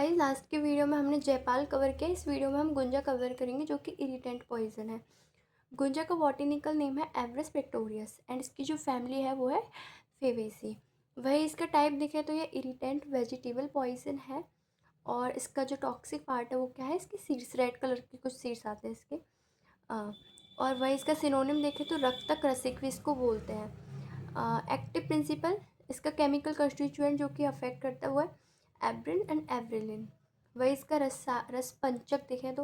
Guys last के video में हमने जयपाल कवर किया। इस वीडियो में हम गुंजा कवर करेंगे जो कि इरिटेंट पॉइजन है। गुंजा का बॉटनिकल नेम है एवरेस पेक्टोरियस एंड इसकी जो फैमिली है वो है फेवेसी। वही इसका टाइप देखें तो ये इरिटेंट वेजिटेबल पॉइजन है। और इसका जो टॉक्सिक पार्ट है वो क्या है, इसकी सीड्स, रेड कलर के कुछ सीड्स आते हैं इसके। और वही इसका सिनोनिम देखें तो रक्तक रसिक भी इसको बोलते हैं। एक्टिव प्रिंसिपल, इसका केमिकल कंस्टिट्यूएंट जो कि अफेक्ट करता है वो है एब्रिन एंड एब्रिलिन। वही इसका रस पंचक देखें तो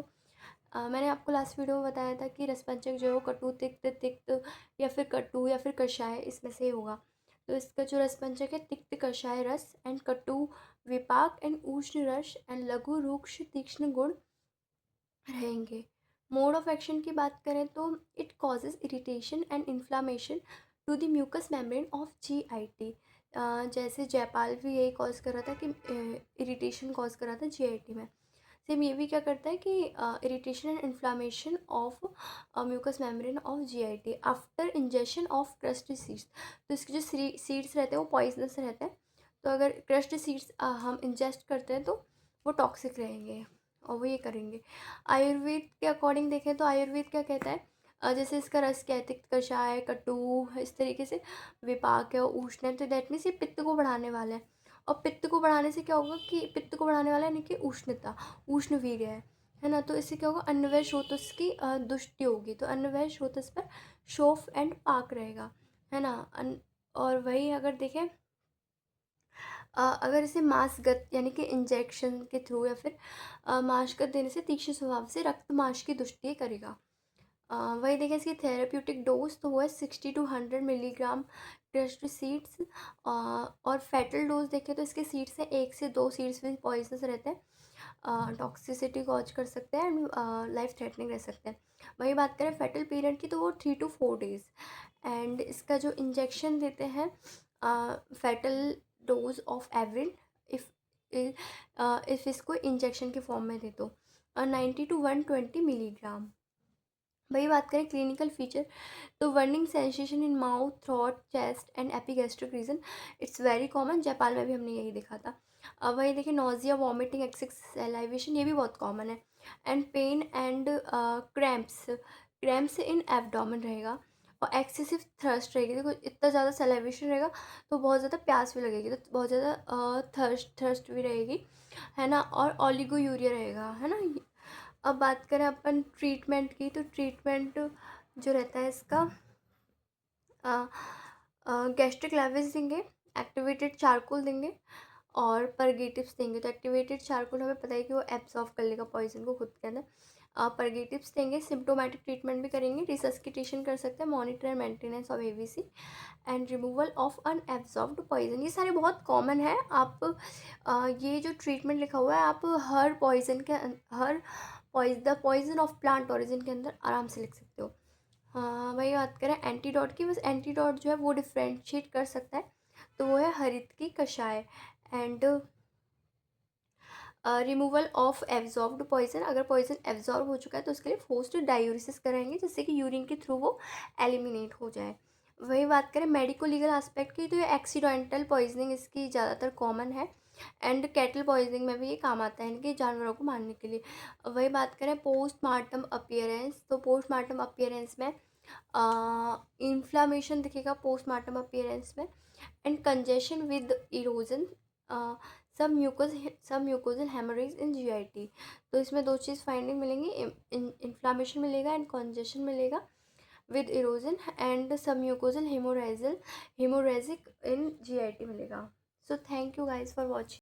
मैंने आपको लास्ट वीडियो में बताया था कि रस पंचक जो है वो कटु, तिक्त, तिक्त या फिर कटु या फिर कषाय, इसमें से होगा। तो इसका जो रस पंचक है तिक्त कषाय रस एंड कटु विपाक एंड उष्ण रस एंड लघु रूक्ष तीक्ष्ण गुण रहेंगे। मोड ऑफ एक्शन की बात करें तो it causes irritation and inflammation to the mucous membrane of GIT। जैसे जयपाल भी यही कॉज कर रहा था कि इरिटेशन कॉज कर रहा था GIT में। सेम ये भी क्या करता है कि irritation and inflammation of mucous membrane of GIT after injection of crust seeds. तो इसके जो सीड्स रहते हैं वो पॉइजनस रहते हैं। तो अगर क्रस्ट सीड्स हम इंजेस्ट करते हैं तो वो टॉक्सिक रहेंगे और वो ये करेंगे। आयुर्वेद के अकॉर्डिंग देखें तो आयुर्वेद क्या कहता है, जैसे इसका रस क्या है, तिक्त कषाय, कटु, इस तरीके से विपाक है, उष्ण है, तो दैट मीन्स ये पित्त को बढ़ाने वाला है। और पित्त को बढ़ाने से क्या होगा कि पित्त को बढ़ाने वाला है यानी कि उष्णता, उष्ण वीर्य है ना। तो इससे क्या होगा, अन्नवय श्रोतस की दुष्टि होगी। तो अन्नवय श्रोतस पर शोफ एंड पाक रहेगा, है ना। और वही अगर देखें अगर इसे मांसगत यानी कि इंजेक्शन के थ्रू या फिर मांसगत देने से तीक्ष्ण स्वभाव से रक्त मांस की दुष्टि करेगा। वही देखें इसकी थेरेप्यूटिक डोज तो वो है 60 to 100 मिलीग्राम क्रस्ड सीड्स। और फैटल डोज देखें तो इसके सीड्स हैं 1 से 2 सीड्स भी पॉइजनस रहते हैं, टॉक्सिसिटी कॉज कर सकते हैं एंड लाइफ थ्रेटनिंग रह सकते हैं। वही बात करें फैटल पीरियड की तो वो 3 to 4 डेज। एंड इसका जो इंजेक्शन देते हैं फैटल डोज ऑफ एवरिन, इफ़ इफ़ इसको इंजेक्शन के फॉर्म में दे दो 90 to 120 मिलीग्राम। वही बात करें क्लिनिकल फीचर तो burning sensation in mouth, throat, chest and epigastric region, it's very common. Jaipal में भी हमने यही देखा था। अब वही देखिए नोजिया, वॉमिटिंग, एक्सेस सैलाइवेशन, ये भी बहुत कॉमन है। And pain and cramps, cramps in abdomen रहेगा। और एक्सेसिव थर्स्ट रहेगी। देखो इतना ज़्यादा सैलाइवेशन रहेगा तो बहुत ज़्यादा प्यास भी लगेगी, तो बहुत ज़्यादा थर्स्ट भी रहेगी, है ना। और ओलिगोयूरिया रहेगा, है ना। अब बात करें अपन ट्रीटमेंट की तो ट्रीटमेंट जो रहता है इसका गैस्ट्रिक लेविस देंगे, एक्टिवेटेड चारकोल देंगे और परगेटिव्स देंगे। तो एक्टिवेटेड चारकोल हमें पता है कि वो एब्जॉर्व कर लेगा पॉइजन को खुद के अंदर। परगेटिव्स देंगे, सिम्टोमेटिक ट्रीटमेंट भी करेंगे, रिसस्किटेशन कर सकते हैं, monitor and maintenance of AVC and removal of unabsorbed poison. ये सारे बहुत कॉमन है। आप ये जो ट्रीटमेंट लिखा हुआ है आप हर पॉइजन के हर the poison of plant origin के अंदर आराम से लिख सकते हो। हाँ वही बात करें एंटीडोट की, बस एंटीडोट जो है वो डिफ्रेंशिएट कर सकता है तो वो है हरित की कषाय। And removal of absorbed poison, अगर पॉइजन एब्जॉर्ब हो चुका है तो उसके लिए फोर्स्ड डायूरिसिस कराएंगे जिससे कि यूरिन के थ्रू वो एलिमिनेट हो जाए। वही बात करें मेडिको लीगल एस्पेक्ट की तो ये एक्सीडेंटल पॉइजनिंग इसकी ज़्यादातर कॉमन है। एंड कैटल पॉइजनिंग में भी ये काम आता है इनके जानवरों को मारने के लिए। वही बात करें पोस्टमार्टम अपीयरेंस तो पोस्टमार्टम अपीयरेंस में इन्फ्लामेशन दिखेगा पोस्टमार्टम अपीयरेंस में एंड कंजेशन विद इरोजन, सब म्यूकोजल हेमोरेज इन GIT। तो इसमें दो चीज़ फाइंडिंग मिलेंगी, इन्फ्लामेशन मिलेगा एंड कंजेशन मिलेगा विद इरोजन एंड सब म्यूकोजल हेमोरेजिक इन GIT मिलेगा। So thank you guys for watching.